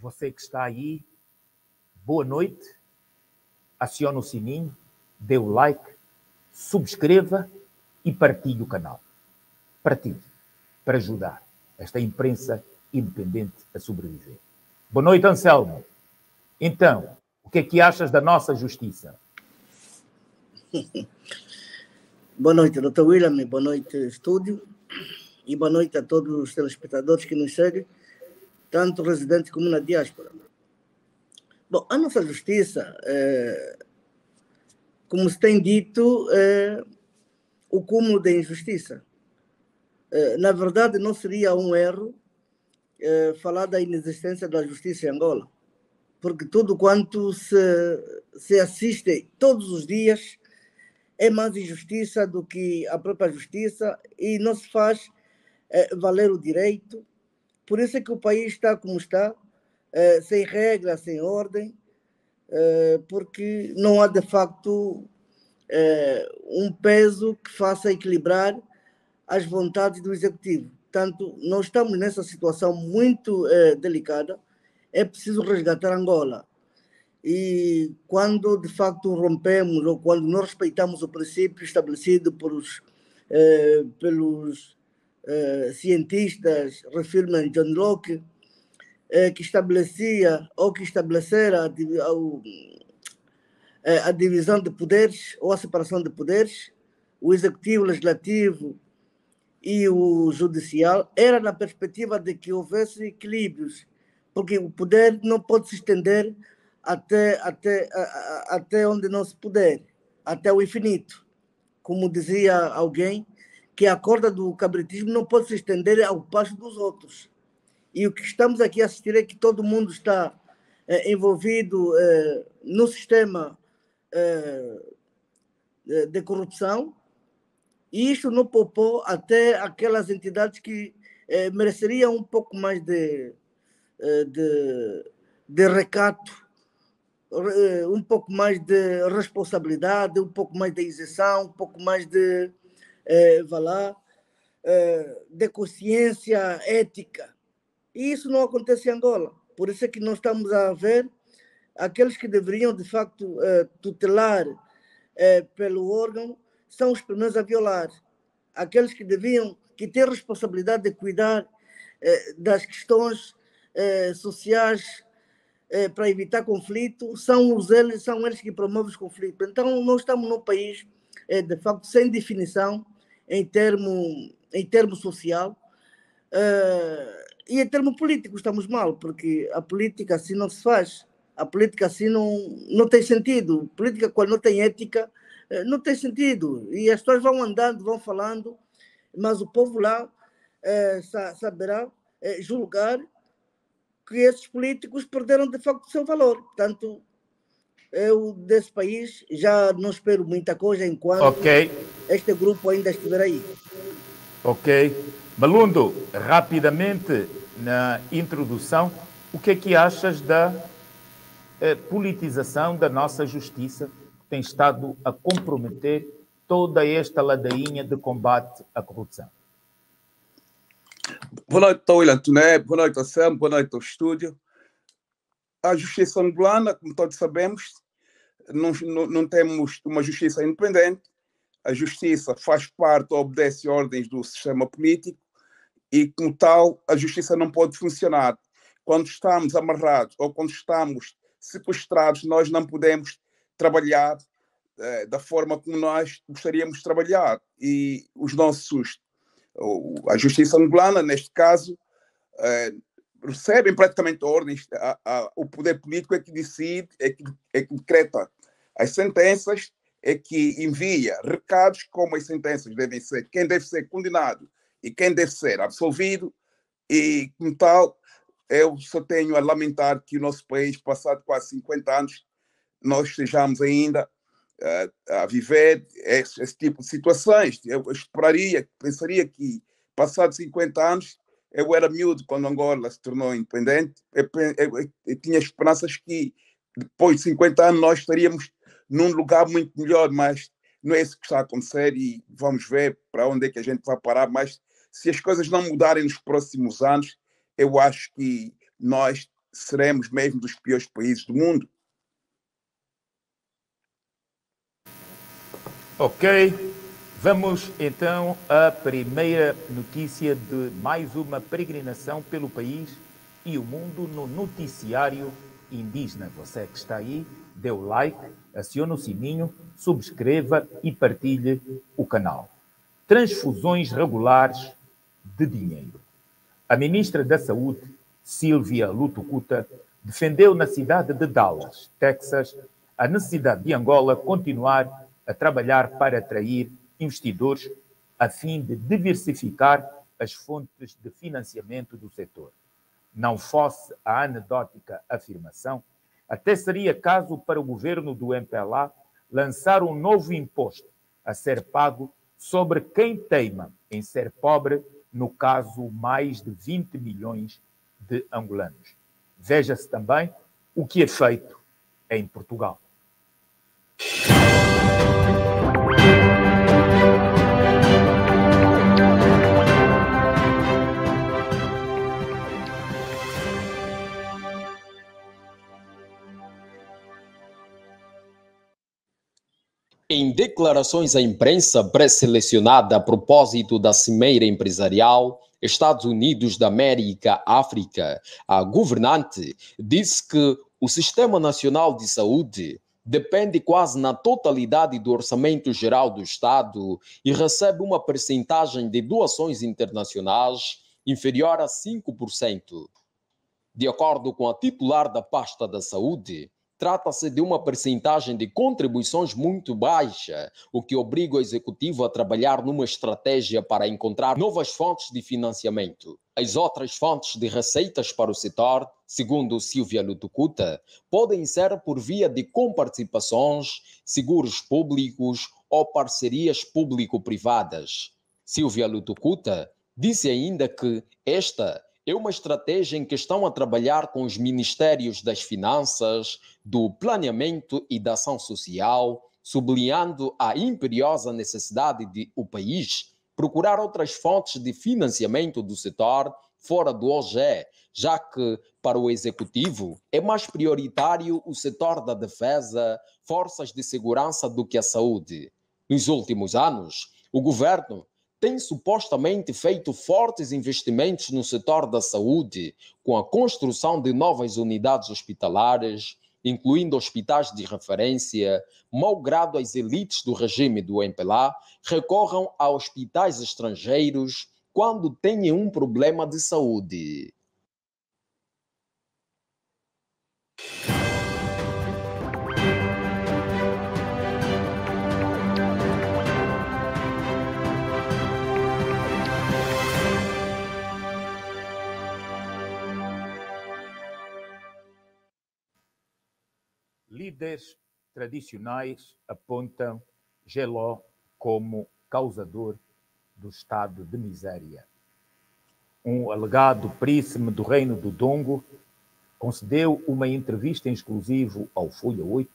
você que está aí, boa noite, acione o sininho, dê o like, subscreva e partilhe o canal. Partilhe, para ajudar esta imprensa independente a sobreviver. Boa noite, Anselmo. Então, o que é que achas da nossa justiça? Boa noite, Dr. William, boa noite, estúdio, e boa noite a todos os telespectadores que nos seguem, tanto residentes como na diáspora. Bom, a nossa justiça, como se tem dito, é o cúmulo da injustiça. Na verdade, não seria um erro falar da inexistência da justiça em Angola, porque tudo quanto se assiste todos os dias é mais injustiça do que a própria justiça e não se faz valer o direito. Por isso é que o país está como está, sem regra, sem ordem, porque não há de facto um peso que faça equilibrar as vontades do executivo. Portanto, nós estamos nessa situação muito delicada, é preciso resgatar Angola. E quando de facto rompemos ou quando não respeitamos o princípio estabelecido pelos cientistas, refiro-me a John Locke, que estabelecia ou que estabelecera a divisão de poderes ou a separação de poderes, o executivo, o legislativo e o judicial, era na perspectiva de que houvesse equilíbrios, porque o poder não pode se estender até onde não se puder, até o infinito. Como dizia alguém, que a corda do cabritismo não pode se estender ao pasto dos outros. E o que estamos aqui a assistir é que todo mundo está envolvido no sistema de corrupção, e isto não poupou até aquelas entidades que mereceriam um pouco mais de recato, um pouco mais de responsabilidade, um pouco mais de isenção, um pouco mais de consciência ética. E isso não acontece em Angola. Por isso é que nós estamos a ver aqueles que deveriam, de facto, tutelar pelo órgão, são os primeiros a violar. Aqueles que deviam, que têm responsabilidade de cuidar das questões sociais para evitar conflito, são eles que promovem os conflitos. Então, nós estamos num país, de facto, sem definição em termo social, e em termo político estamos mal, porque a política assim não se faz. A política assim não tem sentido. A política, quando não tem ética, não tem sentido. E as pessoas vão andando, vão falando, mas o povo lá saberá julgar que esses políticos perderam de facto o seu valor. Portanto, eu desse país já não espero muita coisa enquanto este grupo ainda estiver aí. Ok. Malundo, rapidamente, na introdução, o que é que achas da politização da nossa justiça, que tem estado a comprometer toda esta ladainha de combate à corrupção? Boa noite, William Tuné, boa noite ao Sam, boa noite ao estúdio. A justiça angolana, como todos sabemos, não temos uma justiça independente. A justiça faz parte ou obedece ordens do sistema político e, como tal, a justiça não pode funcionar. Quando estamos amarrados ou quando estamos sequestrados, nós não podemos trabalhar da forma como nós gostaríamos de trabalhar. E a justiça angolana, neste caso, recebem praticamente ordens. O poder político é que decide, é que decreta as sentenças, é que envia recados como as sentenças devem ser, quem deve ser condenado e quem deve ser absolvido. E, como tal, eu só tenho a lamentar que o nosso país, passado quase 50 anos, nós estejamos ainda a viver esse tipo de situações. Eu pensaria que, passados 50 anos, eu era miúdo quando Angola se tornou independente. Eu tinha esperanças que, depois de 50 anos, nós estaríamos num lugar muito melhor, mas não é isso que está a acontecer e vamos ver para onde é que a gente vai parar. Mas se as coisas não mudarem nos próximos anos, eu acho que nós seremos mesmo dos piores países do mundo. Ok, vamos então à primeira notícia de mais uma peregrinação pelo país e o mundo no noticiário indígena. Você que está aí, dê o like, acione o sininho, subscreva e partilhe o canal. Transfusões regulares de dinheiro. A ministra da Saúde, Silvia Lutucuta, defendeu na cidade de Dallas, Texas, a necessidade de Angola continuar a trabalhar para atrair investidores a fim de diversificar as fontes de financiamento do setor. Não fosse a anedótica afirmação, até seria caso para o governo do MPLA lançar um novo imposto a ser pago sobre quem teima em ser pobre, no caso, mais de 20 milhões de angolanos. Veja-se também o que é feito em Portugal. Em declarações à imprensa pré-selecionada a propósito da Cimeira Empresarial Estados Unidos da América-África, a governante disse que o Sistema Nacional de Saúde depende quase na totalidade do orçamento geral do Estado e recebe uma percentagem de doações internacionais inferior a 5%. De acordo com a titular da pasta da saúde, trata-se de uma percentagem de contribuições muito baixa, o que obriga o executivo a trabalhar numa estratégia para encontrar novas fontes de financiamento. As outras fontes de receitas para o setor, segundo Silvia Lutucuta, podem ser por via de comparticipações, seguros públicos ou parcerias público-privadas. Silvia Lutucuta disse ainda que esta é uma estratégia em que estão a trabalhar com os Ministérios das Finanças, do Planeamento e da Ação Social, sublinhando a imperiosa necessidade de o país procurar outras fontes de financiamento do setor fora do OGE, já que, para o Executivo, é mais prioritário o setor da defesa, forças de segurança do que a saúde. Nos últimos anos, o governo tem supostamente feito fortes investimentos no setor da saúde, com a construção de novas unidades hospitalares, incluindo hospitais de referência, malgrado as elites do regime do MPLA recorram a hospitais estrangeiros quando têm um problema de saúde. Líderes tradicionais apontam Geló como causador do estado de miséria. Um alegado príncipe do reino do Dongo concedeu uma entrevista em exclusivo ao Folha 8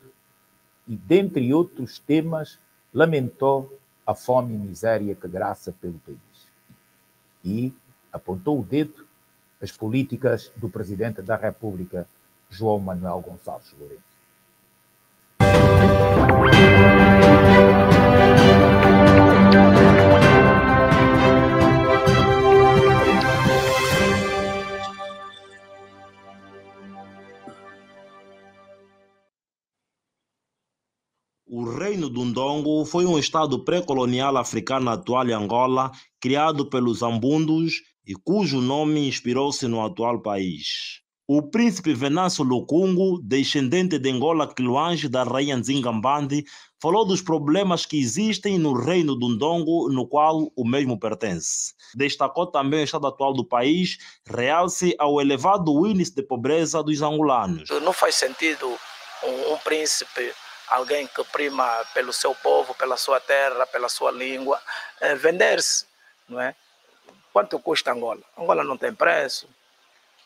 e, dentre outros temas, lamentou a fome e miséria que graça pelo país. E apontou o dedo às políticas do presidente da República, João Manuel Gonçalves Lourenço. O Reino do Ndongo foi um estado pré-colonial africano atual em Angola, criado pelos Ambundos e cujo nome inspirou-se no atual país. O príncipe Venâncio Lukungu, descendente de Angola Quiluange da rainha Nzingambandi, falou dos problemas que existem no Reino do Ndongo, no qual o mesmo pertence. Destacou também o estado atual do país, realce ao elevado índice de pobreza dos angolanos. Não faz sentido um príncipe, alguém que prima pelo seu povo, pela sua terra, pela sua língua, vender-se, não é? Quanto custa Angola? Angola não tem preço.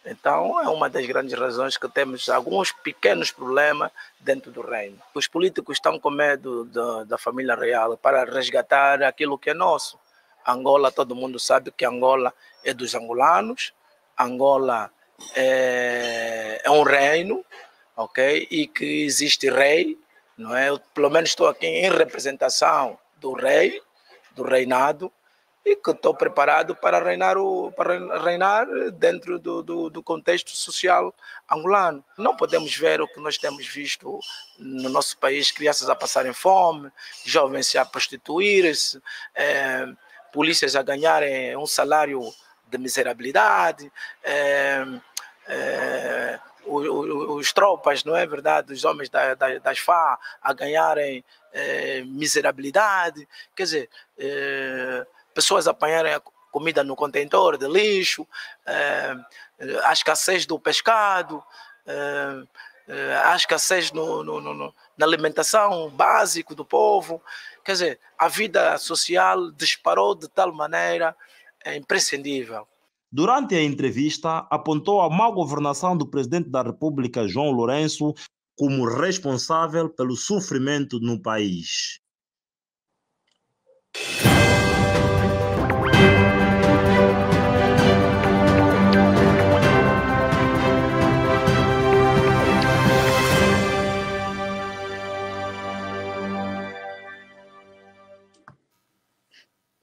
Então, é uma das grandes razões que temos alguns pequenos problemas dentro do reino. Os políticos estão com medo da família real para resgatar aquilo que é nosso. Angola, todo mundo sabe que Angola é dos angolanos, Angola é um reino, ok? E que existe rei, não é? Eu, pelo menos estou aqui em representação do rei, do reinado, e que estou preparado para reinar dentro do contexto social angolano. Não podemos ver o que nós temos visto no nosso país, crianças a passarem fome, jovens a prostituírem-se, polícias a ganharem um salário de miserabilidade, os tropas, não é verdade, os homens das FA a ganharem miserabilidade, quer dizer, pessoas apanharem a comida no contentor de lixo, a escassez do pescado, a escassez na alimentação básica do povo. Quer dizer, a vida social disparou de tal maneira imprescindível. Durante a entrevista, apontou a má governação do presidente da República, João Lourenço, como responsável pelo sofrimento no país.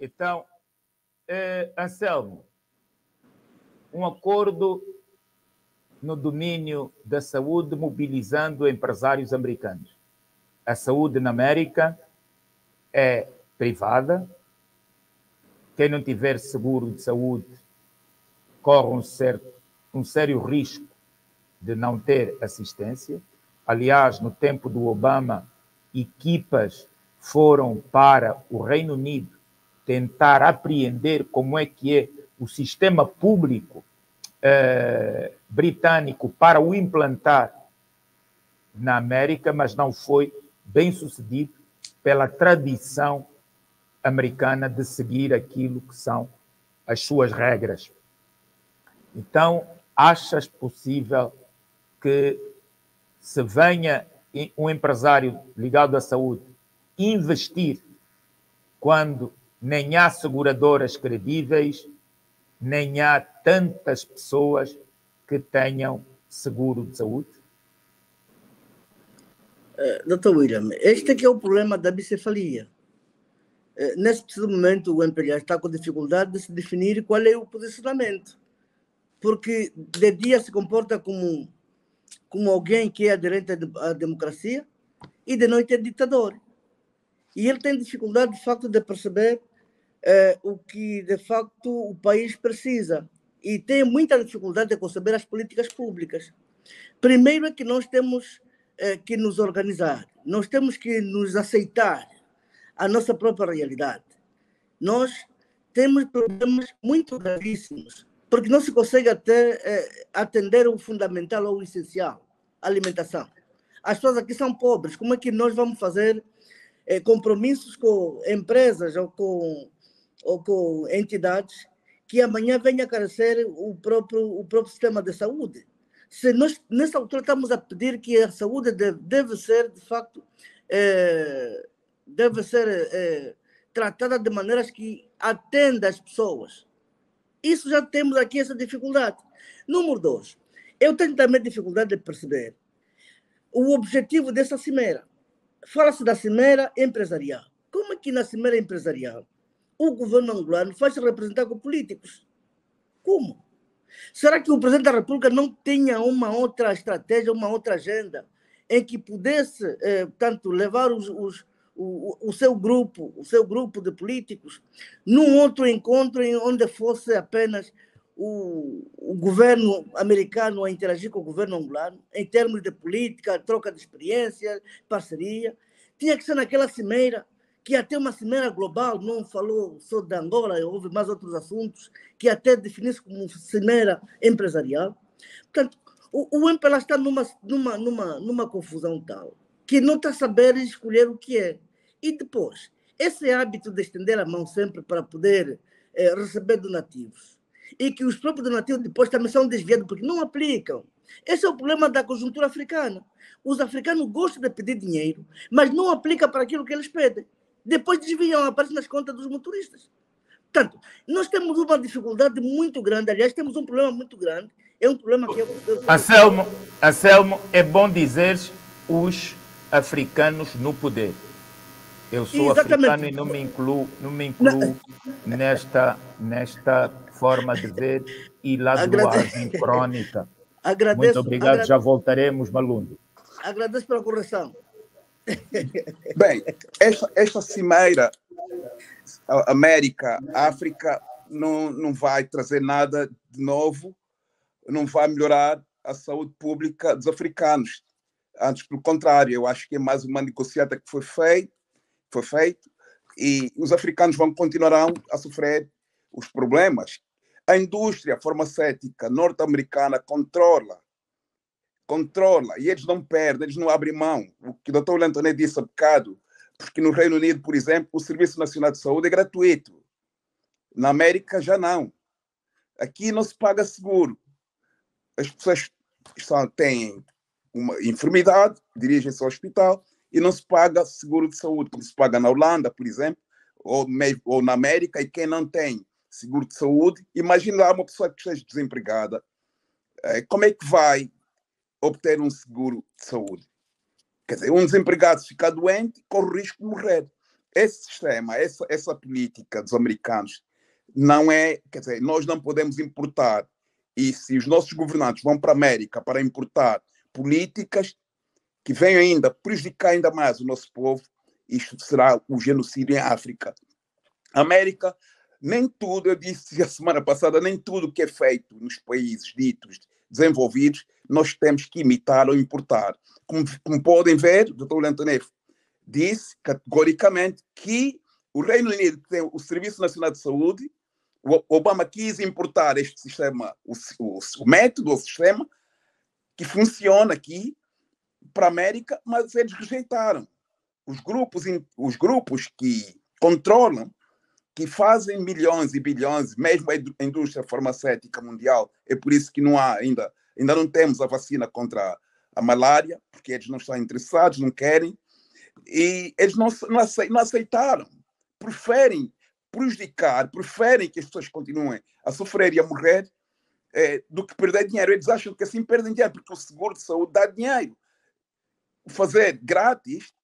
Então, Anselmo, um acordo no domínio da saúde mobilizando empresários americanos. A saúde na América é privada. Quem não tiver seguro de saúde corre um sério risco de não ter assistência. Aliás, no tempo do Obama, equipas foram para o Reino Unido tentar apreender como é que é o sistema público britânico para o implantar na América, mas não foi bem sucedido pela tradição americana de seguir aquilo que são as suas regras. Então, achas possível que se venha um empresário ligado à saúde investir quando nem há seguradoras credíveis, nem há tantas pessoas que tenham seguro de saúde? Dr. William, este aqui é o problema da bicefalia. Nesse preciso momento, o empresário está com dificuldade de se definir qual é o posicionamento, porque de dia se comporta como alguém que é aderente à democracia e de noite é ditador. E ele tem dificuldade, de facto, de perceber o que, de facto, o país precisa. E tem muita dificuldade de conceber as políticas públicas. Primeiro é que nós temos que nos organizar. Nós temos que nos aceitar a nossa própria realidade. Nós temos problemas muito gravíssimos, porque não se consegue até atender o fundamental ou o essencial, a alimentação. As pessoas aqui são pobres. Como é que nós vamos fazer compromissos com empresas ou com entidades que amanhã venham a carecer o próprio sistema de saúde? Se nós, nessa altura, estamos a pedir que a saúde deve ser, de facto, tratada de maneiras que atenda as pessoas. Isso já temos aqui essa dificuldade. Número 2, eu tenho também dificuldade de perceber o objetivo dessa cimeira. Fala-se da cimeira empresarial. Como é que na cimeira empresarial o governo angolano faz se representar com políticos? Como? Será que o presidente da República não tinha uma outra estratégia, uma outra agenda em que pudesse, tanto levar o seu grupo de políticos num outro encontro onde fosse apenas o governo americano a interagir com o governo angolano em termos de política, troca de experiência, parceria? Tinha que ser naquela cimeira, que até uma cimeira global, não falou só de Angola, houve mais outros assuntos, que até definisse como cimeira empresarial. Portanto, o MPLA está numa confusão tal, que não está a saber escolher o que é. E depois, esse hábito de estender a mão sempre para poder receber donativos, e que os próprios donativos depois também são desviados, porque não aplicam. Esse é o problema da conjuntura africana. Os africanos gostam de pedir dinheiro, mas não aplicam para aquilo que eles pedem. Depois desviam, aparecem nas contas dos motoristas. Portanto, nós temos uma dificuldade muito grande, aliás, temos um problema muito grande, É um problema que Anselmo, é bom dizeres os africanos no poder. Eu sou africano e não me incluo nesta forma de ver e lá do ar sincrónica. Muito obrigado, já voltaremos, Malundo. Agradeço pela correção. Bem, esta cimeira América-África não vai trazer nada de novo, não vai melhorar a saúde pública dos africanos. Antes, pelo contrário, eu acho que é mais uma negociata que foi feito e os africanos continuarão a sofrer os problemas. A indústria farmacêutica norte-americana controla e eles não perdem, eles não abrem mão. O que o Dr. Lantonet disse há bocado, porque no Reino Unido, por exemplo, o Serviço Nacional de Saúde é gratuito. Na América já não. Aqui não se paga seguro. As pessoas têm uma enfermidade, dirigem-se ao hospital e não se paga seguro de saúde, como se paga na Holanda, por exemplo, ou na América, e quem não tem seguro de saúde, imagina lá uma pessoa que esteja desempregada, como é que vai obter um seguro de saúde? Quer dizer, um desempregado, se ficar doente, corre o risco de morrer. Esse sistema, essa política dos americanos, não é, quer dizer, nós não podemos importar, e se os nossos governantes vão para a América para importar políticas que venham ainda prejudicar ainda mais o nosso povo, isto será o genocídio em África. A América, nem tudo, eu disse a semana passada, nem tudo que é feito nos países ditos desenvolvidos, nós temos que imitar ou importar. Como podem ver, o Dr. Lantonet disse categoricamente que o Reino Unido tem o Serviço Nacional de Saúde, o Obama quis importar este sistema, o método, o sistema, que funciona aqui para a América, mas eles rejeitaram. Os grupos que controlam, que fazem milhões e bilhões, mesmo a indústria farmacêutica mundial, é por isso que ainda não temos a vacina contra a malária, porque eles não estão interessados, não querem, e eles não aceitaram, preferem prejudicar, preferem que as pessoas continuem a sofrer e a morrer do que perder dinheiro. Eles acham que assim perdem dinheiro, porque o seguro de saúde dá dinheiro. Fazer grátis,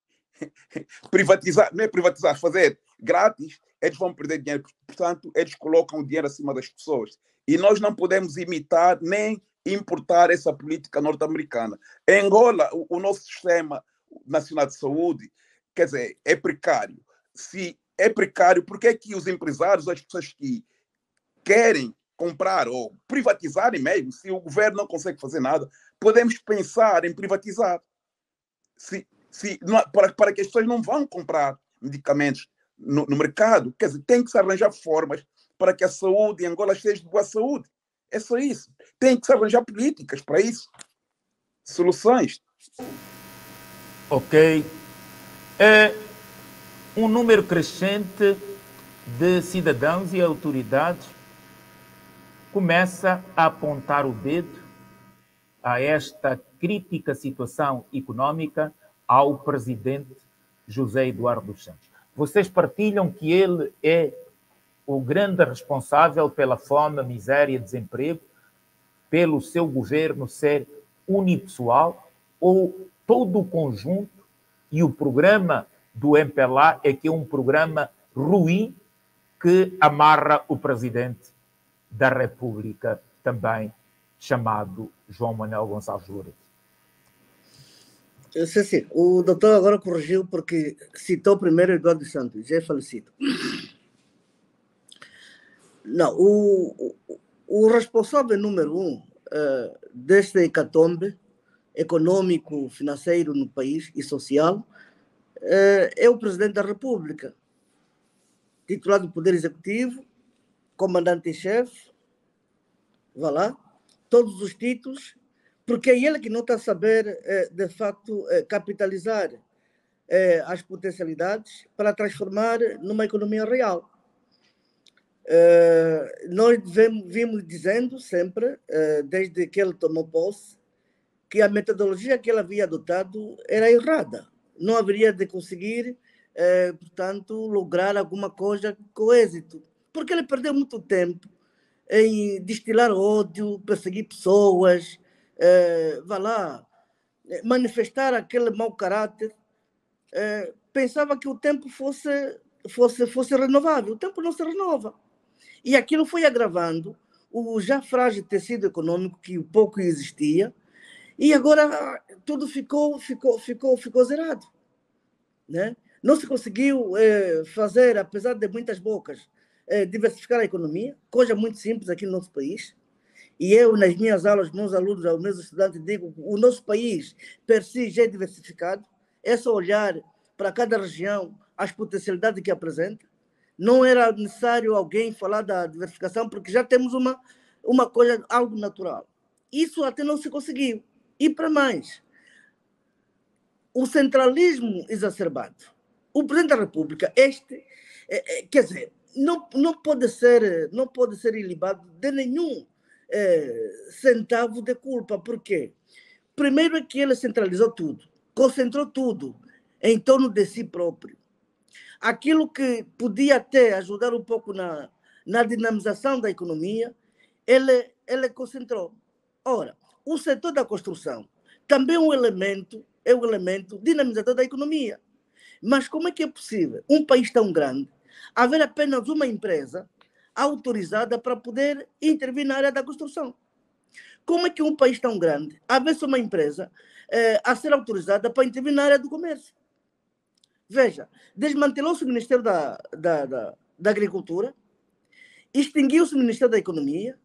privatizar, não é privatizar, fazer grátis, eles vão perder dinheiro. Portanto, eles colocam o dinheiro acima das pessoas. E nós não podemos imitar nem importar essa política norte-americana. Em Angola, o nosso sistema nacional de saúde, quer dizer, é precário. Se é precário, por que é que os empresários, as pessoas que querem comprar ou privatizarem mesmo, se o governo não consegue fazer nada, podemos pensar em privatizar. Para que as pessoas não vão comprar medicamentos no mercado, quer dizer, tem que se arranjar formas para que a saúde em Angola seja de boa saúde. É só isso. Tem que se arranjar políticas para isso. Soluções. Ok. Um número crescente de cidadãos e autoridades começa a apontar o dedo a esta crítica situação econômica ao presidente José Eduardo dos Santos. Vocês partilham que ele é o grande responsável pela fome, miséria e desemprego, pelo seu governo ser unipessoal, ou todo o conjunto e o programa do MPLA é que é um programa ruim que amarra o presidente da República, também chamado João Manuel Gonçalves Lourenço? Sim. O doutor agora corrigiu porque citou primeiro Eduardo dos Santos, já é falecido. Não, o responsável número 1 deste hecatombe econômico, financeiro no país e social é o presidente da República, titular do Poder Executivo, comandante-em-chefe, vá lá, todos os títulos, porque é ele que não está a saber, de facto, capitalizar as potencialidades para transformar numa economia real. Nós vimos dizendo sempre, desde que ele tomou posse, que a metodologia que ele havia adotado era errada. Não haveria de conseguir, portanto, lograr alguma coisa com êxito, porque ele perdeu muito tempo em destilar ódio, perseguir pessoas, manifestar aquele mau caráter. Pensava que o tempo fosse renovável. O tempo não se renova. E aquilo foi agravando o já frágil tecido econômico que pouco existia, e agora tudo ficou zerado, né? Não se conseguiu fazer, apesar de muitas bocas, diversificar a economia, coisa muito simples aqui no nosso país. E eu, nas minhas aulas, meus alunos, aos meus estudantes, digo que o nosso país, per si, já é diversificado. É só olhar para cada região as potencialidades que apresenta. Não era necessário alguém falar da diversificação, porque já temos uma coisa, algo natural. Isso até não se conseguiu. E para mais, o centralismo exacerbado. O Presidente da República, quer dizer, não pode ser ilibado de nenhum centavo de culpa. Por quê? Primeiro é que ele centralizou tudo, concentrou tudo em torno de si próprio. Aquilo que podia até ajudar um pouco na dinamização da economia, ele concentrou. Ora, o setor da construção também é um elemento dinamizador da economia. Mas como é que é possível um país tão grande haver apenas uma empresa autorizada para poder intervir na área da construção? Como é que um país tão grande haver uma empresa a ser autorizada para intervir na área do comércio? Veja, desmantelou-se o Ministério da Agricultura, extinguiu-se o Ministério da Economia,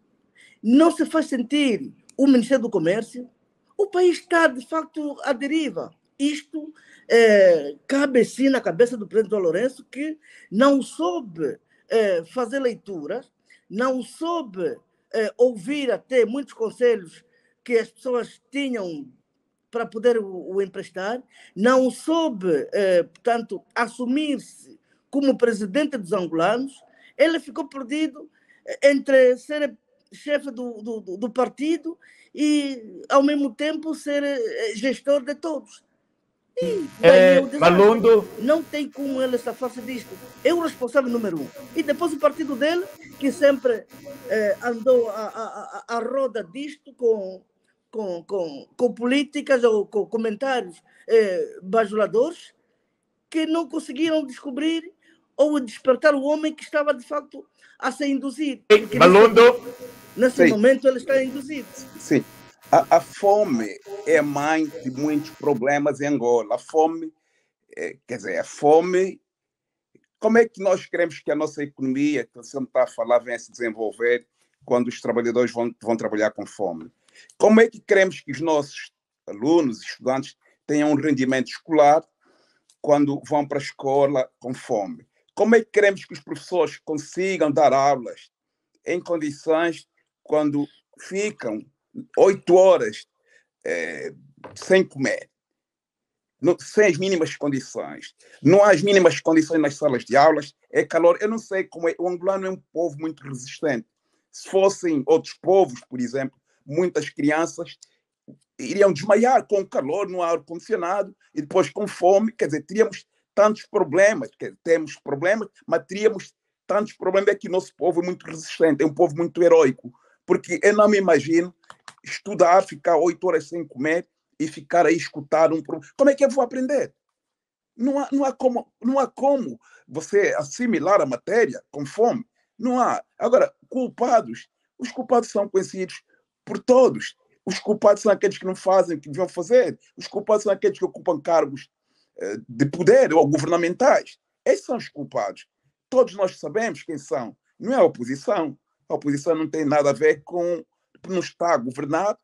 não se faz sentir o Ministério do Comércio. O país está, de facto, à deriva. Isto cabe sim na cabeça do presidente João Lourenço, que não soube fazer leituras, não soube ouvir até muitos conselhos que as pessoas tinham para poder o emprestar, não soube, portanto, assumir-se como presidente dos angolanos. Ele ficou perdido entre ser chefe do partido e, ao mesmo tempo, ser gestor de todos. E daí o desastre. Malundo, não tem como ele safar-se disto. É o responsável número 1. E depois o partido dele, que sempre andou à roda disto com políticas ou com comentários bajuladores, que não conseguiram descobrir ou despertar o homem que estava, de facto, a ser induzido. Malundo. Nesse momento ele está induzido. Sim. A fome é mãe de muitos problemas em Angola. A fome, quer dizer, a fome... Como é que nós queremos que a nossa economia, que você está a falar, venha se desenvolver quando os trabalhadores vão trabalhar com fome? Como é que queremos que os nossos alunos, estudantes, tenham um rendimento escolar quando vão para a escola com fome? Como é que queremos que os professores consigam dar aulas em condições quando ficam 8 horas sem comer, sem as mínimas condições? Não há as mínimas condições nas salas de aulas, é calor. Eu não sei como é. O angolano é um povo muito resistente. Se fossem outros povos, por exemplo, muitas crianças iriam desmaiar com o calor no ar-condicionado e depois com fome. Quer dizer, teríamos tantos problemas. Temos problemas, mas teríamos tantos problemas. É que o nosso povo é muito resistente, é um povo muito heróico. Porque eu não me imagino estudar, ficar 8 horas sem comer e ficar aí escutar um problema. Como é que eu vou aprender? Não há como você assimilar a matéria com fome. Não há. Agora, os culpados são conhecidos por todos. Os culpados são aqueles que não fazem o que deviam fazer. Os culpados são aqueles que ocupam cargos de poder ou governamentais. Esses são os culpados. Todos nós sabemos quem são. Não é a oposição. A oposição não tem nada a ver com não estar a governar.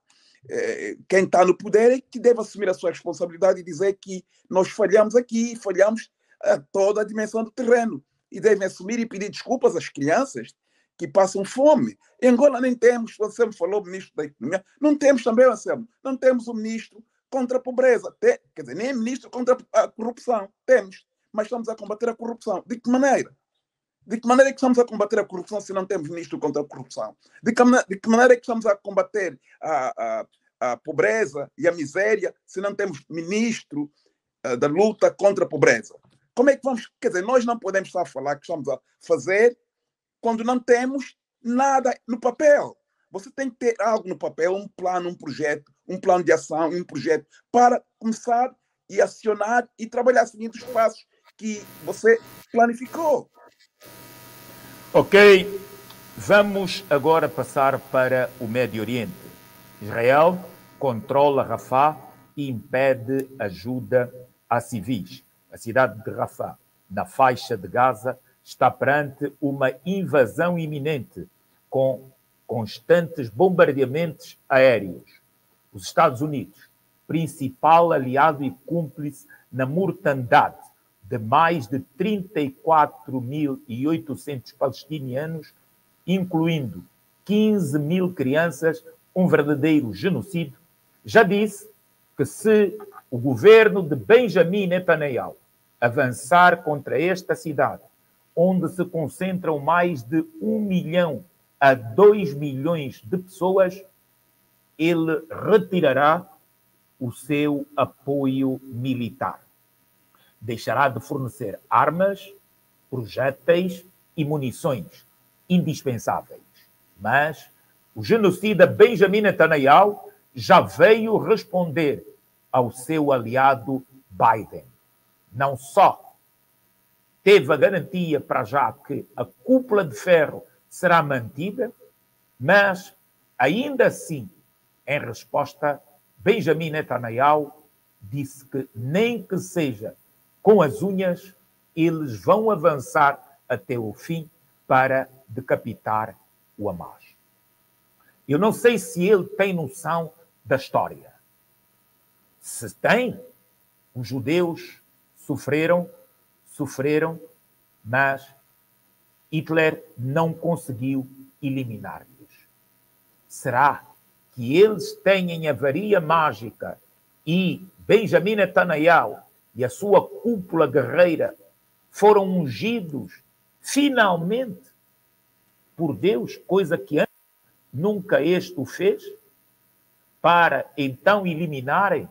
Quem está no poder é que deve assumir a sua responsabilidade e dizer que nós falhamos aqui, falhamos a toda a dimensão do terreno. E devem assumir e pedir desculpas às crianças que passam fome. Em Angola nem temos, você me falou, ministro da Economia, não temos também, Anselmo, não temos um ministro contra a pobreza. Quer dizer, nem ministro contra a corrupção. Temos, mas estamos a combater a corrupção. De que maneira? De que maneira é que estamos a combater a corrupção se não temos ministro contra a corrupção? De que maneira é que estamos a combater a pobreza e a miséria se não temos ministro da luta contra a pobreza? Como é que vamos... Quer dizer, nós não podemos estar a falar que estamos a fazer quando não temos nada no papel. Você tem que ter algo no papel, um plano, um projeto, um plano de ação, um projeto, para começar e acionar e trabalhar seguindo os passos que você planificou. Ok, vamos agora passar para o Médio Oriente. Israel controla Rafah e impede ajuda a civis. A cidade de Rafah, na faixa de Gaza, está perante uma invasão iminente, com constantes bombardeamentos aéreos. Os Estados Unidos, principal aliado e cúmplice na mortandade de mais de 34.800 palestinianos, incluindo 15 mil crianças, um verdadeiro genocídio, já disse que se o governo de Benjamin Netanyahu avançar contra esta cidade, onde se concentram mais de 1 milhão a 2 milhões de pessoas, ele retirará o seu apoio militar. Deixará de fornecer armas, projéteis e munições indispensáveis. Mas o genocida Benjamin Netanyahu já veio responder ao seu aliado Biden. Não só teve a garantia para já que a cúpula de ferro será mantida, mas ainda assim, em resposta, Benjamin Netanyahu disse que nem que seja com as unhas, eles vão avançar até o fim para decapitar o Hamas. Eu não sei se ele tem noção da história. Se tem, os judeus sofreram, mas Hitler não conseguiu eliminar-lhes. Será que eles têm a varia mágica e Benjamin Netanyahu e a sua cúpula guerreira foram ungidos finalmente por Deus, coisa que antes nunca este o fez, para então eliminarem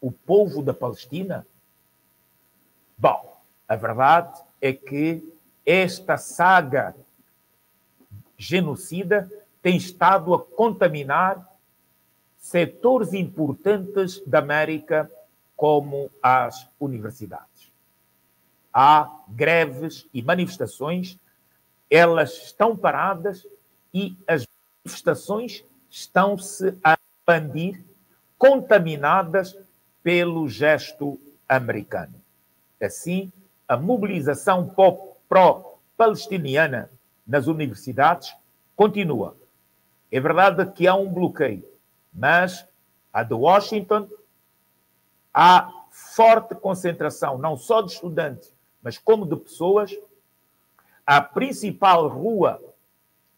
o povo da Palestina? Bom, a verdade é que esta saga genocida tem estado a contaminar setores importantes da América, como as universidades. Há greves e manifestações, elas estão paradas e as manifestações estão-se a expandir, contaminadas pelo gesto americano. Assim, a mobilização pró-palestiniana nas universidades continua. É verdade que há um bloqueio, mas a de Washington há forte concentração, não só de estudantes, mas como de pessoas. A principal rua,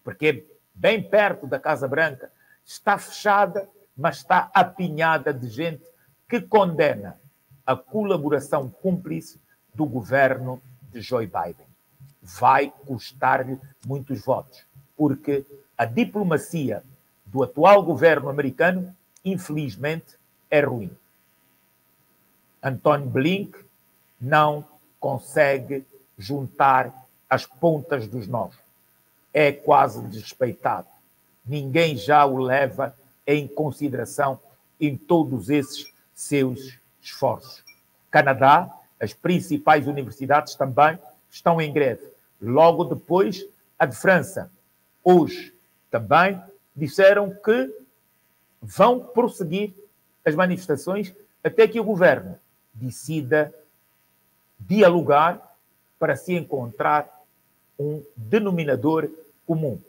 porque é bem perto da Casa Branca, está fechada, mas está apinhada de gente que condena a colaboração cúmplice do governo de Joe Biden. Vai custar-lhe muitos votos, porque a diplomacia do atual governo americano, infelizmente, é ruim. Antony Blinken não consegue juntar as pontas dos nós. É quase desrespeitado. Ninguém já o leva em consideração em todos esses seus esforços. Canadá, as principais universidades também estão em greve. Logo depois, a de França. Hoje também disseram que vão prosseguir as manifestações até que o governo decida dialogar para se encontrar um denominador comum.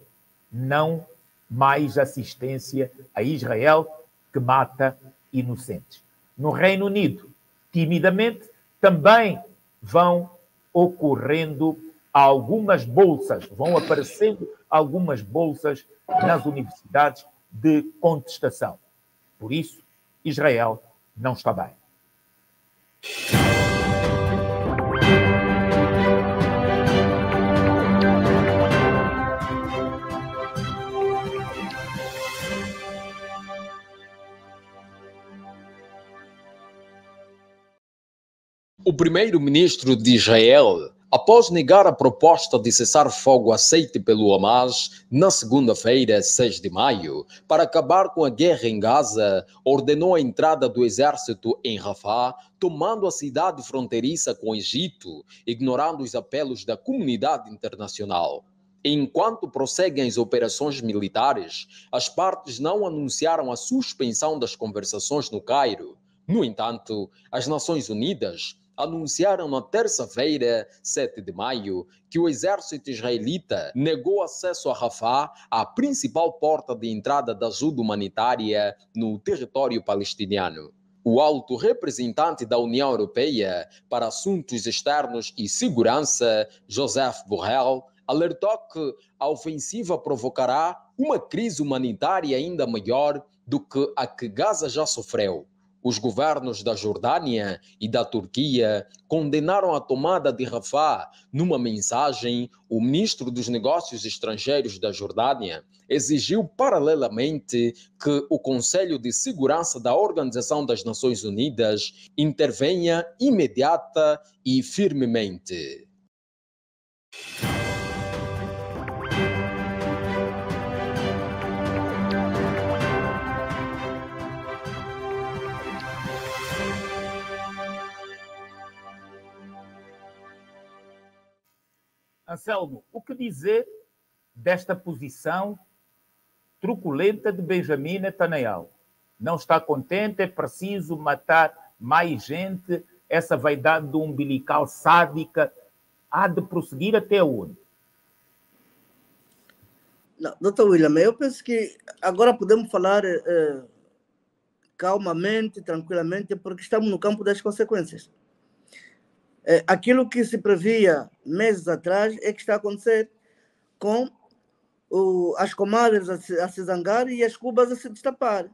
Não mais assistência a Israel, que mata inocentes. No Reino Unido, timidamente, também vão ocorrendo algumas bolsas, vão aparecendo algumas bolsas nas universidades de contestação. Por isso, Israel não está bem. O primeiro-ministro de Israel, Após negar a proposta de cessar fogo aceite pelo Hamas na segunda-feira, 6 de maio, para acabar com a guerra em Gaza, ordenou a entrada do exército em Rafah, tomando a cidade fronteiriça com o Egito, ignorando os apelos da comunidade internacional. Enquanto prosseguem as operações militares, as partes não anunciaram a suspensão das conversações no Cairo. No entanto, as Nações Unidas anunciaram na terça-feira, 7 de maio, que o exército israelita negou acesso a Rafah, a principal porta de entrada da ajuda humanitária no território palestiniano. O alto representante da União Europeia para Assuntos Externos e Segurança, Joseph Borrell, alertou que a ofensiva provocará uma crise humanitária ainda maior do que a que Gaza já sofreu. Os governos da Jordânia e da Turquia condenaram a tomada de Rafah. Numa mensagem, o ministro dos Negócios Estrangeiros da Jordânia exigiu paralelamente que o Conselho de Segurança da Organização das Nações Unidas intervenha imediata e firmemente. Anselmo, o que dizer desta posição truculenta de Benjamin Netanyahu? Não está contente, é preciso matar mais gente, essa vaidade do umbilical sádica há de prosseguir até onde? Não, doutor William, eu penso que agora podemos falar calmamente, tranquilamente, porque estamos no campo das consequências. Aquilo que se previa meses atrás é que está a acontecer com as comadres a se zangar e as cubas a se destapar.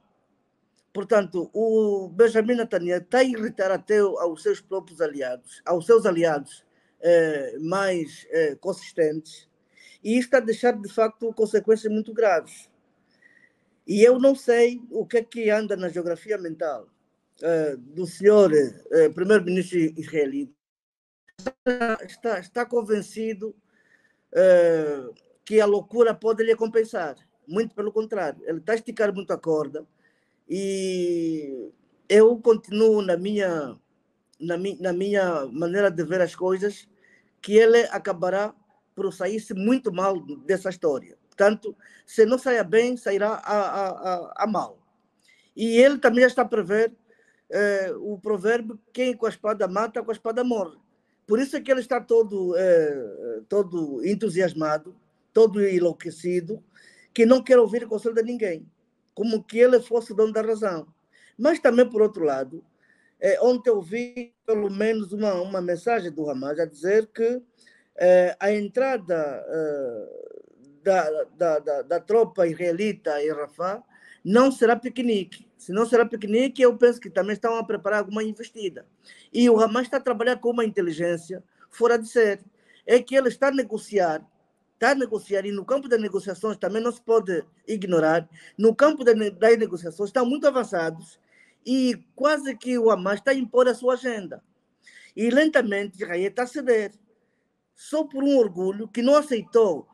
Portanto, o Benjamin Netanyahu está a irritar até aos seus próprios aliados, aos seus aliados mais consistentes, e isto está a deixar, de facto, consequências muito graves. E eu não sei o que é que anda na geografia mental do senhor primeiro-ministro israelita. Está convencido que a loucura pode lhe compensar. Muito pelo contrário, ele está a esticar muito a corda e eu continuo na minha maneira de ver as coisas que ele acabará por sair-se muito mal dessa história. Portanto, se não saia bem, sairá a mal. E ele também já está a prever o provérbio: quem com a espada mata, com a espada morre. Por isso é que ele está todo entusiasmado, todo enlouquecido, que não quer ouvir o conselho de ninguém, como que ele fosse o dono da razão. Mas também, por outro lado, ontem eu vi pelo menos uma mensagem do Hamas a dizer que a entrada da tropa israelita em Rafah não será piquenique. Se não será piquenique, eu penso que também estão a preparar alguma investida. E o Hamas está a trabalhar com uma inteligência fora de série. É que ele está a negociar, e no campo das negociações também não se pode ignorar, no campo das negociações estão muito avançados e quase que o Hamas está a impor a sua agenda. E lentamente Israel está a ceder, só por um orgulho que não aceitou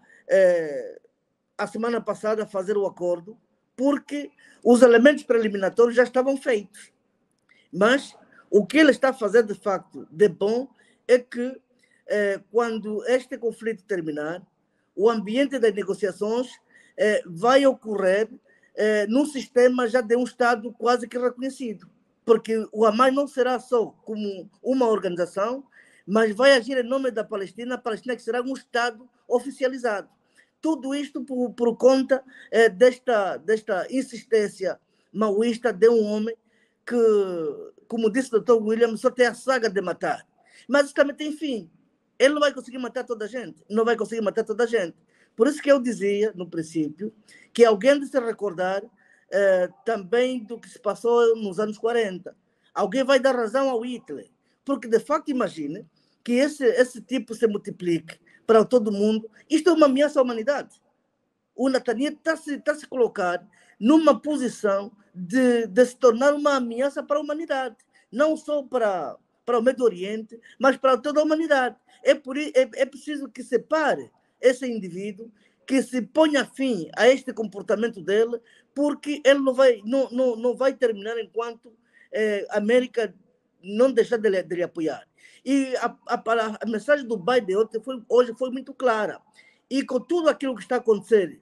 a semana passada fazer o acordo, porque os elementos preliminatórios já estavam feitos. Mas o que ele está a fazer, de facto, de bom, é que quando este conflito terminar, o ambiente das negociações vai ocorrer num sistema já de um Estado quase que reconhecido. Porque o Hamas não será só como uma organização, mas vai agir em nome da Palestina, a Palestina que será um Estado oficializado. Tudo isto por conta desta insistência maoísta de um homem que, como disse o Dr. William, só tem a saga de matar. Mas isso também tem fim. Ele não vai conseguir matar toda a gente. Não vai conseguir matar toda a gente. Por isso que eu dizia, no princípio, que alguém de se recordar também do que se passou nos anos 40. Alguém vai dar razão ao Hitler. Porque, de facto, imagine que esse tipo se multiplique para todo mundo. Isto é uma ameaça à humanidade. O Netanyahu está a se colocar numa posição de se tornar uma ameaça para a humanidade. Não só para para o Médio Oriente, mas para toda a humanidade. É preciso que se pare esse indivíduo, que se ponha fim a este comportamento dele, porque ele não vai terminar enquanto a América não deixar de lhe apoiar. E a mensagem do Biden hoje foi muito clara. E com tudo aquilo que está acontecendo,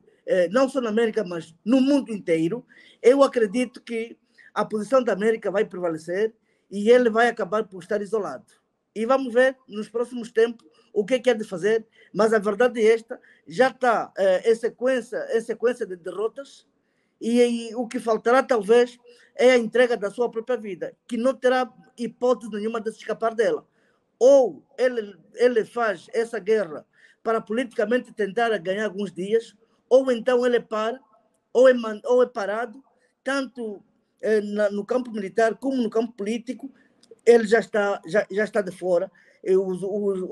não só na América, mas no mundo inteiro, eu acredito que a posição da América vai prevalecer e ele vai acabar por estar isolado. E vamos ver nos próximos tempos o que é de fazer, mas a verdade é esta, já está em sequência de derrotas, e o que faltará talvez é a entrega da sua própria vida, que não terá hipótese nenhuma de se escapar dela. Ou ele faz essa guerra para politicamente tentar ganhar alguns dias, ou então ele para, ou é parado, tanto no campo militar como no campo político, ele já está de fora.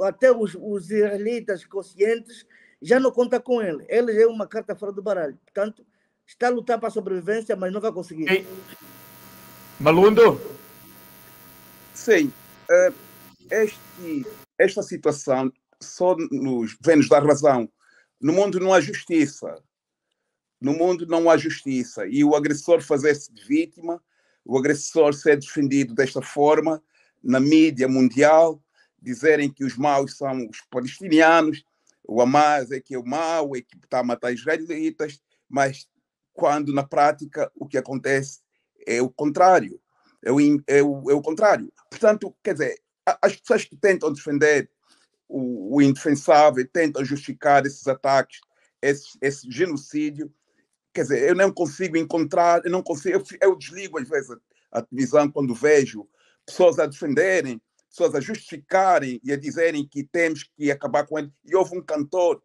Até os israelitas conscientes já não contam com ele. Ele é uma carta fora do baralho. Portanto, está a lutar para a sobrevivência, mas não vai conseguir. Ei. Malundo? Sim. Esta situação só vem-nos dar razão. No mundo não há justiça. No mundo não há justiça. E o agressor fazer-se de vítima, o agressor ser defendido desta forma, na mídia mundial, dizerem que os maus são os palestinianos, o Hamas é que é o mau, é que está a matar israelitas, mas quando na prática o que acontece é o contrário. É o contrário. Portanto, quer dizer, as pessoas que tentam defender o indefensável, tentam justificar esses ataques, esse genocídio, quer dizer, eu não consigo encontrar, eu desligo às vezes a televisão quando vejo pessoas a defenderem, pessoas a justificarem e a dizerem que temos que acabar com ele. E houve um cantor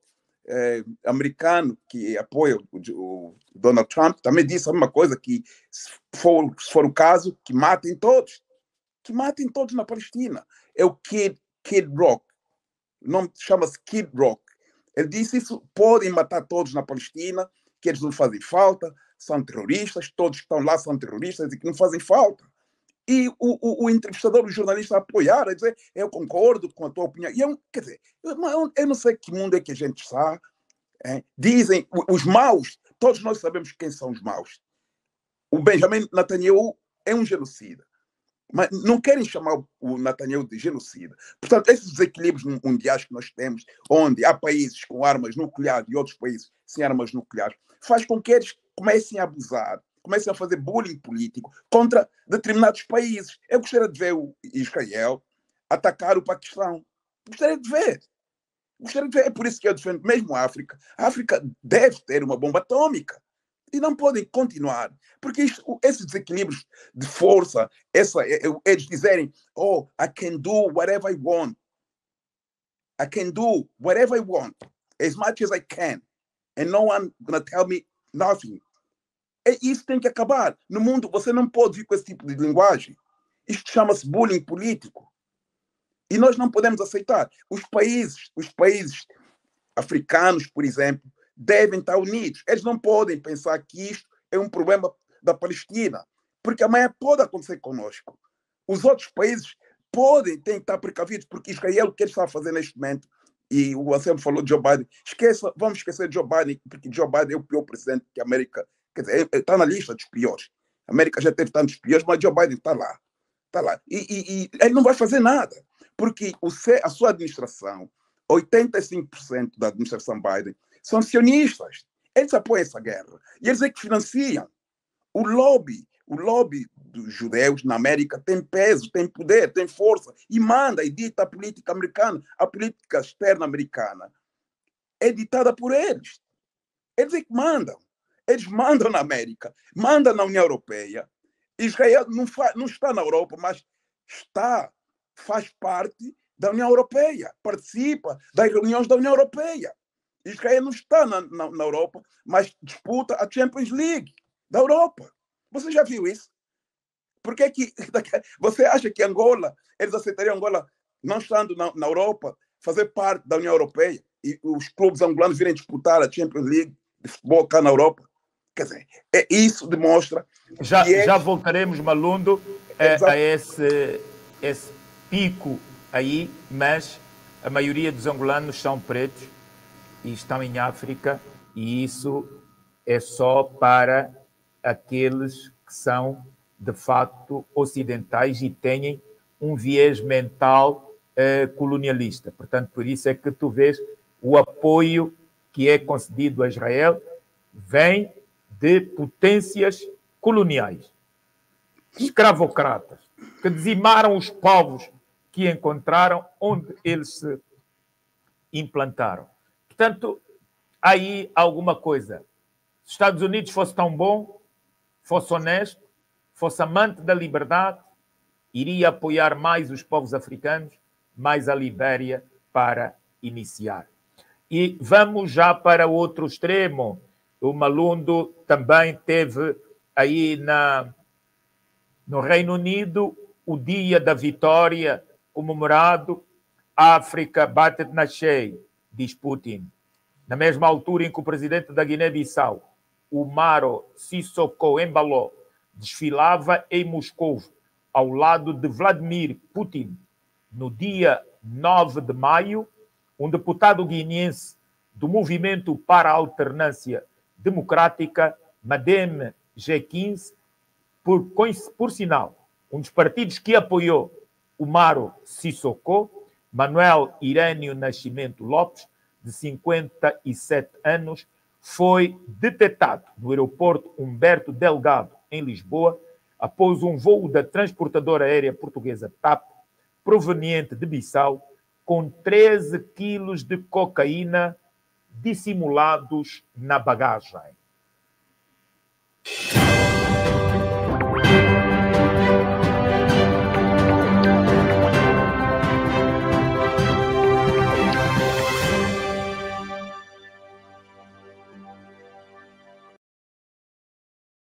americano que apoia o Donald Trump, também disse a mesma coisa, que se for o caso, que matem todos na Palestina. É o Kid Rock, o nome chama-se Kid Rock. Ele disse isso, podem matar todos na Palestina, que eles não fazem falta, são terroristas, todos que estão lá são terroristas e que não fazem falta. E o entrevistador, o jornalista, a apoiar, a dizer, eu concordo com a tua opinião. E quer dizer, eu não sei que mundo é que a gente está. Dizem, os maus, todos nós sabemos quem são os maus. O Benjamin Netanyahu é um genocida. Mas não querem chamar o Netanyahu de genocida. Portanto, esses desequilíbrios mundiais que nós temos, onde há países com armas nucleares e outros países sem armas nucleares, faz com que eles comecem a abusar, comecem a fazer bullying político contra determinados países. Eu gostaria de ver o Israel atacar o Paquistão. Gostaria de ver. É por isso que eu defendo mesmo a África. A África deve ter uma bomba atômica. E não podem continuar. Porque esses desequilíbrios de força, eles dizerem, oh, I can do whatever I want. I can do whatever I want, as much as I can. And no one gonna tell me nothing. Isso tem que acabar. No mundo, você não pode vir com esse tipo de linguagem. Isto chama-se bullying político. E nós não podemos aceitar. Os países africanos, por exemplo, devem estar unidos. Eles não podem pensar que isto é um problema da Palestina, porque amanhã pode acontecer conosco. Os outros países têm que estar precavidos, porque Israel, o que ele está a fazer neste momento, e o Anselmo falou de Joe Biden, vamos esquecer de Joe Biden, porque Joe Biden é o pior presidente que a América, quer dizer, está na lista dos piores. A América já teve tantos piores, mas Joe Biden está lá. E ele não vai fazer nada, porque a sua administração, 85% da administração Biden, são sionistas. Eles apoiam essa guerra. E eles é que financiam. O lobby dos judeus na América tem peso, tem poder, tem força, e manda e dita a política americana. A política externa americana é ditada por eles. Eles é que mandam. Eles mandam na América, mandam na União Europeia. Israel não está na Europa, mas faz parte da União Europeia, participa das reuniões da União Europeia. Israel não está na Europa, mas disputa a Champions League da Europa. Você já viu isso? Por que você acha que eles aceitariam Angola, não estando na Europa, fazer parte da União Europeia e os clubes angolanos virem disputar a Champions League de futebol cá na Europa? Quer dizer, isso demonstra... Já voltaremos, Malundo, a pico aí, mas a maioria dos angolanos são pretos e estão em África, e isso é só para aqueles que são, de facto, ocidentais e têm um viés mental colonialista. Portanto, por isso é que tu vês o apoio que é concedido a Israel vem de potências coloniais, escravocratas, que dizimaram os povos que encontraram onde eles se implantaram. Portanto, aí alguma coisa. Se os Estados Unidos fosse tão bom, fosse honesto, fosse amante da liberdade, iria apoiar mais os povos africanos, mais a Libéria para iniciar. E vamos já para o outro extremo. O Malundo também teve aí no Reino Unido o Dia da Vitória comemorado. África bate na cheia, diz Putin. Na mesma altura em que o presidente da Guiné-Bissau, Umaro Sissoko Embalo, desfilava em Moscou ao lado de Vladimir Putin. No dia 9 de maio, um deputado guineense do Movimento para a Alternância Democrática, MADEM G15, por sinal, um dos partidos que apoiou Umaro Sissoko, Manuel Irânio Nascimento Lopes, de 57 anos, foi detectado no aeroporto Humberto Delgado, em Lisboa, após um voo da transportadora aérea portuguesa TAP, proveniente de Bissau, com 13 quilos de cocaína dissimulados na bagagem.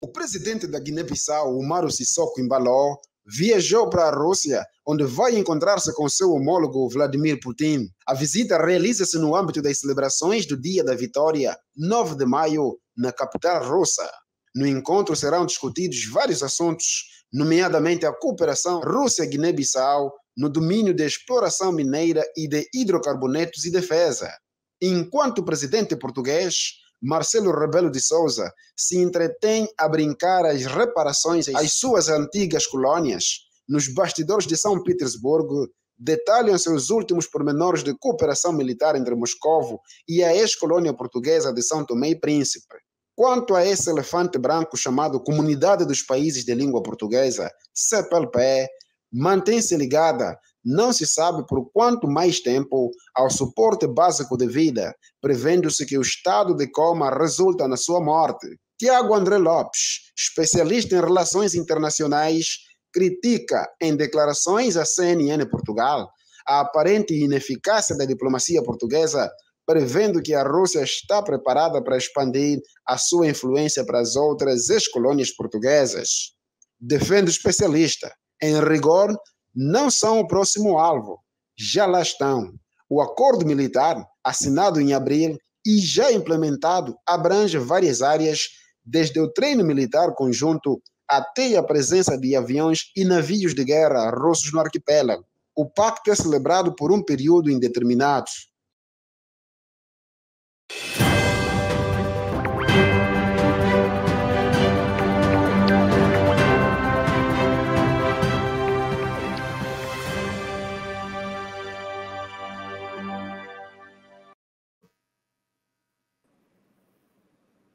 O presidente da Guiné-Bissau, Umaro Sissoko Embalo, viajou para a Rússia, onde vai encontrar-se com seu homólogo Vladimir Putin. A visita realiza-se no âmbito das celebrações do Dia da Vitória, 9 de maio, na capital russa. No encontro serão discutidos vários assuntos, nomeadamente a cooperação Rússia-Guiné-Bissau no domínio da exploração mineira e de hidrocarbonetos e defesa. Enquanto o presidente português, Marcelo Rebelo de Sousa, se entretém a brincar as reparações às suas antigas colônias, nos bastidores de São Petersburgo, detalham-se os últimos pormenores de cooperação militar entre Moscovo e a ex-colônia portuguesa de São Tomé e Príncipe. Quanto a esse elefante branco chamado Comunidade dos Países de Língua Portuguesa, CPLP, mantém-se ligada, não se sabe por quanto mais tempo, ao suporte básico de vida, prevendo-se que o estado de coma resulta na sua morte. Tiago André Lopes, especialista em relações internacionais, critica em declarações à CNN Portugal a aparente ineficácia da diplomacia portuguesa, prevendo que a Rússia está preparada para expandir a sua influência para as outras ex-colônias portuguesas. Defende o especialista. Em rigor, não são o próximo alvo. Já lá estão. O acordo militar, assinado em abril e já implementado, abrange várias áreas, desde o treino militar conjunto até a presença de aviões e navios de guerra russos no arquipélago. O pacto é celebrado por um período indeterminado.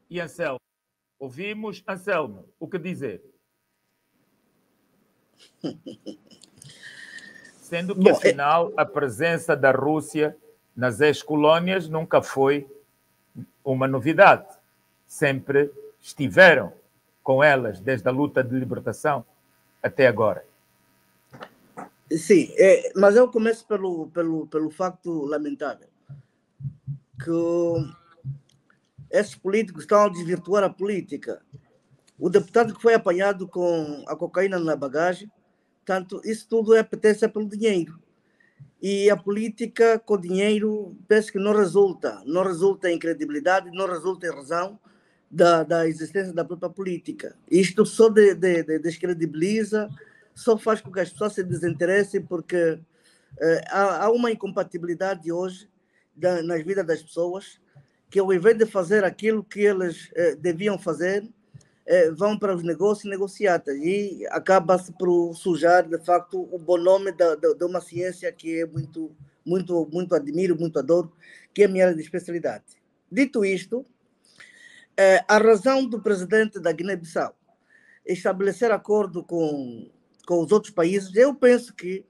E Anselmo? Ouvimos, Anselmo, o que dizer? Sendo que, afinal, a presença da Rússia nas ex-colônias nunca foi uma novidade. Sempre estiveram com elas, desde a luta de libertação até agora. Sim, mas eu começo pelo facto lamentável que esses políticos estão a desvirtuar a política. O deputado que foi apanhado com a cocaína na bagagem, tanto isso tudo pertence pelo dinheiro. E a política com dinheiro, penso que não resulta em credibilidade, não resulta em razão da existência da própria política. Isto só descredibiliza só faz com que as pessoas se desinteressem, porque há uma incompatibilidade hoje nas vidas das pessoas, que ao invés de fazer aquilo que elas deviam fazer, vão para os negócios negociatas e acaba-se por sujar, de facto, o bom nome de uma ciência que é muito admiro, muito adoro, que é a minha área de especialidade. Dito isto, a razão do presidente da Guiné-Bissau estabelecer acordo com os outros países, eu penso que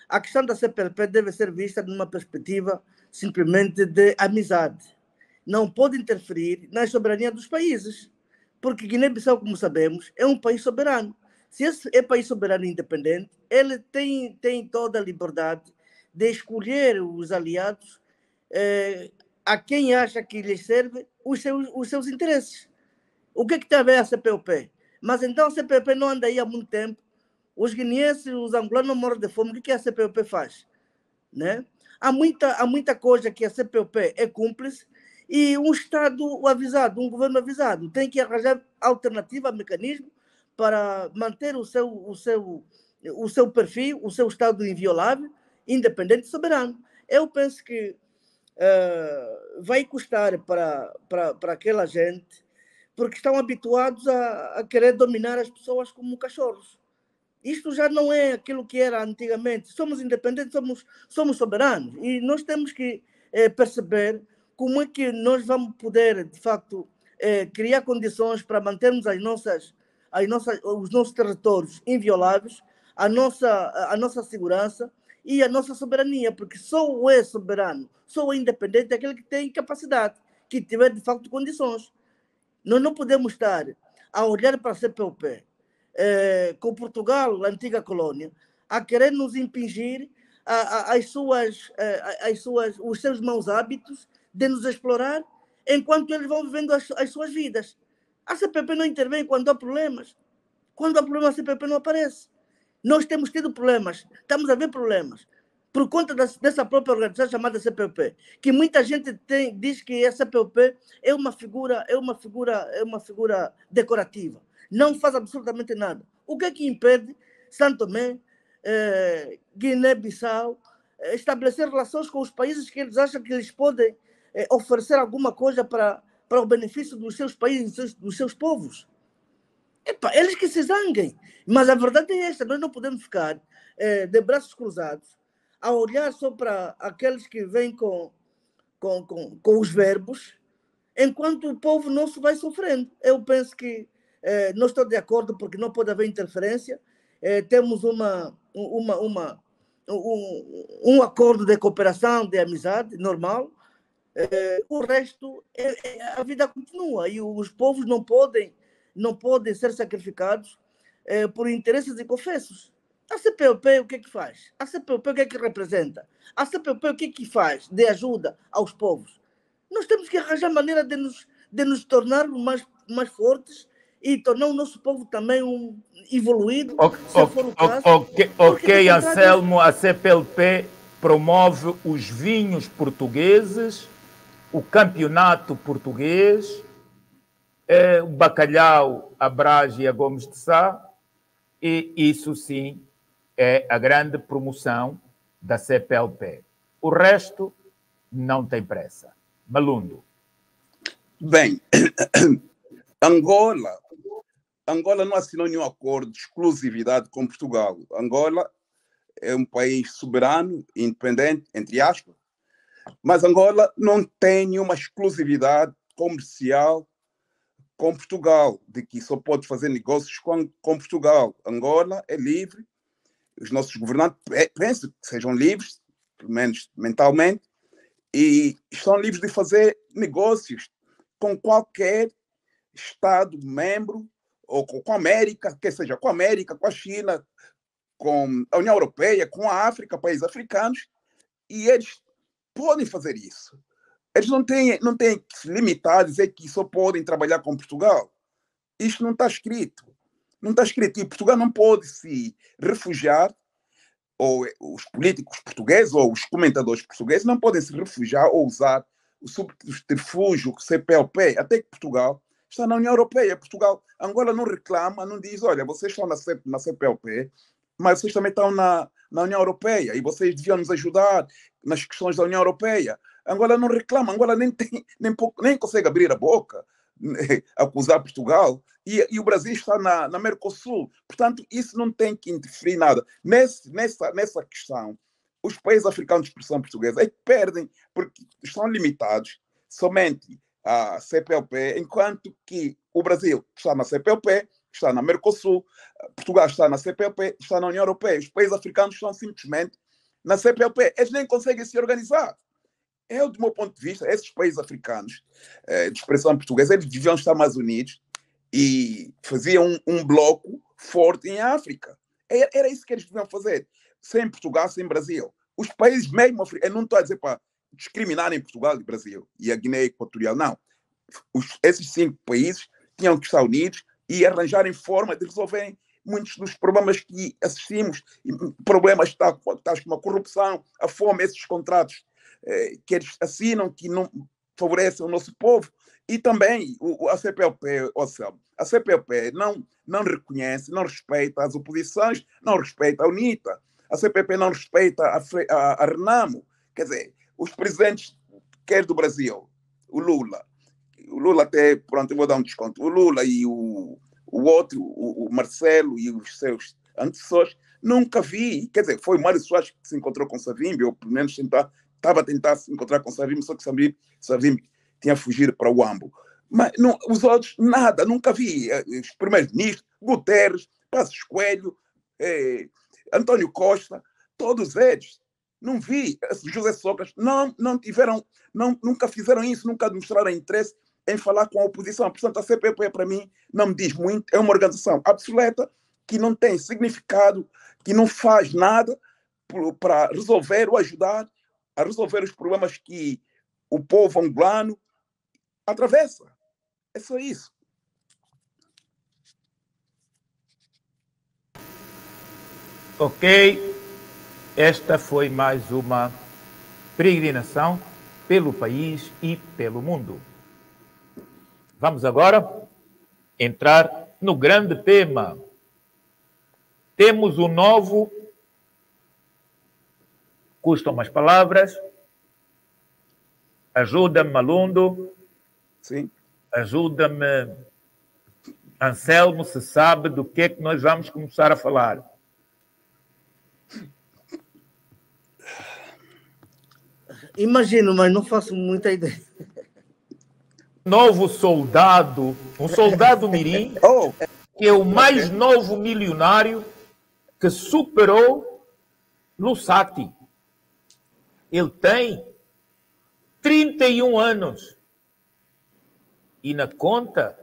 a questão da CPLP deve ser vista numa perspectiva simplesmente de amizade. Não pode interferir na soberania dos países, porque Guiné-Bissau, como sabemos, é um país soberano. Se esse é país soberano e independente, ele tem toda a liberdade de escolher os aliados a quem acha que lhes serve os seus interesses. O que tem a ver a CPLP? Mas então a CPLP não anda aí há muito tempo. Os guineenses, os angolanos não morrem de fome. O que a CPLP faz? Né? Há muita coisa que a CPLP é cúmplice, e um Estado avisado, um governo avisado, tem que arranjar alternativa, mecanismo para manter o seu perfil, o seu Estado inviolável, independente e soberano. Eu penso que vai custar para aquela gente, porque estão habituados a querer dominar as pessoas como cachorros. Isto já não é aquilo que era antigamente. Somos independentes, somos soberanos, e nós temos que perceber como é que nós vamos poder, de facto, criar condições para mantermos os nossos territórios invioláveis, a nossa segurança e a nossa soberania, porque só é soberano, só é independente aquele que tem capacidade, que tiver, de facto, condições. Nós não podemos estar a olhar para a CPLP com Portugal, a antiga colônia, a querer nos impingir os seus maus hábitos de nos explorar, enquanto eles vão vivendo as suas vidas. A CPLP não intervém quando há problemas. Quando há problemas, a CPLP não aparece. Nós temos tido problemas, estamos a ver problemas, por conta dessa própria organização chamada CPLP, que muita gente diz que a CPLP é uma figura decorativa. Não faz absolutamente nada. O que é que impede São Tomé, Guiné-Bissau, estabelecer relações com os países que eles acham que eles podem oferecer alguma coisa para o benefício dos seus países, dos seus povos? Eles que se zanguem. Mas a verdade é esta: nós não podemos ficar de braços cruzados a olhar só para aqueles que vêm com os verbos, enquanto o povo nosso vai sofrendo. Eu penso que não estou de acordo, porque não pode haver interferência. Temos um acordo de cooperação, de amizade normal. O resto, a vida continua, e os povos não podem ser sacrificados por interesses e confessos. A CPLP o que é que faz? A CPLP o que é que representa? A CPLP o que é que faz de ajuda aos povos? Nós temos que arranjar maneira de nos tornarmos mais fortes e tornar o nosso povo também evoluído, se for o caso. Ok, Anselmo, a CPLP promove os vinhos portugueses, o campeonato português, o bacalhau à Brás e a Gomes de Sá, e isso sim é a grande promoção da CPLP. O resto não tem pressa. Malundo. Bem, Angola não assinou nenhum acordo de exclusividade com Portugal. Angola é um país soberano, independente, entre aspas, mas Angola não tem nenhuma exclusividade comercial com Portugal, de que só pode fazer negócios com Portugal. Angola é livre, os nossos governantes pensam que sejam livres, pelo menos mentalmente, e estão livres de fazer negócios com qualquer Estado membro, ou com a América, quer seja com a América, com a China, com a União Europeia, com a África, países africanos, e eles podem fazer isso. Eles não têm que se limitar a dizer que só podem trabalhar com Portugal. Isto não está escrito. Não está escrito. E Portugal não pode se refugiar, ou os políticos portugueses, ou os comentadores portugueses, não podem se refugiar ou usar o subterfúgio CPLP, até que Portugal está na União Europeia. Angola não reclama, não diz, olha, vocês estão na CPLP, mas vocês também estão na União Europeia e vocês deviam nos ajudar nas questões da União Europeia. Angola não reclama, Angola nem consegue abrir a boca, acusar Portugal, e o Brasil está na Mercosul. Portanto, isso não tem que interferir nada. Nessa questão, os países africanos de expressão portuguesa é que perdem, porque estão limitados somente à CPLP, enquanto que o Brasil está na CPLP, está na Mercosul, Portugal está na CPLP, está na União Europeia. Os países africanos estão simplesmente na CPLP. Eles nem conseguem se organizar. Do meu ponto de vista, esses países africanos de expressão portuguesa, eles deviam estar mais unidos e faziam um bloco forte em África. Era isso que eles deviam fazer. Sem Portugal, sem Brasil. Os países mesmo africanos, eu não estou a dizer para discriminarem Portugal e Brasil e a Guiné Equatorial, não. Esses 5 países tinham que estar unidos e arranjarem forma de resolverem muitos dos problemas que assistimos, problemas tais como a corrupção, a fome, esses contratos que eles assinam, que não favorecem o nosso povo, e também a CPLP, a CPLP não reconhece, não respeita as oposições, não respeita a UNITA, a CPLP não respeita a RENAMO, quer dizer, os presidentes, quer do Brasil, o Lula até, pronto, eu vou dar um desconto, o Lula e o outro, o Marcelo e os seus antecessores, nunca vi, quer dizer, foi o Mário Soares que se encontrou com Savimbi, ou pelo menos estava a tentar se encontrar com Savimbi, só que Savimbi tinha fugido para o Ambo. Mas não, os outros, nada, nunca vi. Os primeiros-ministros, Guterres, Passos Coelho, António Costa, todos eles, não vi. José Sócrates, nunca fizeram isso, nunca demonstraram interesse em falar com a oposição. Portanto, a CPLP, para mim, não me diz muito, é uma organização obsoleta, que não tem significado, que não faz nada para resolver ou ajudar a resolver os problemas que o povo angolano atravessa. É só isso. Ok. Esta foi mais uma peregrinação pelo país e pelo mundo. Vamos agora entrar no grande tema. Temos um novo... Custam umas palavras. Ajuda-me, Malundo. Sim. Ajuda-me, Anselmo, se sabe do que é que nós vamos começar a falar. Imagino, mas não faço muita ideia. Novo soldado, um soldado mirim, que é o mais novo milionário que superou Lusati. Ele tem 31 anos e na conta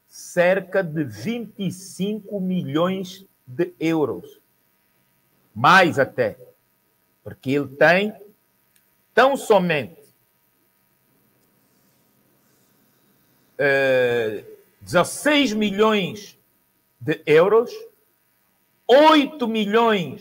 cerca de 25 milhões de euros. Mais até, porque ele tem tão somente 16 milhões de euros, 8 milhões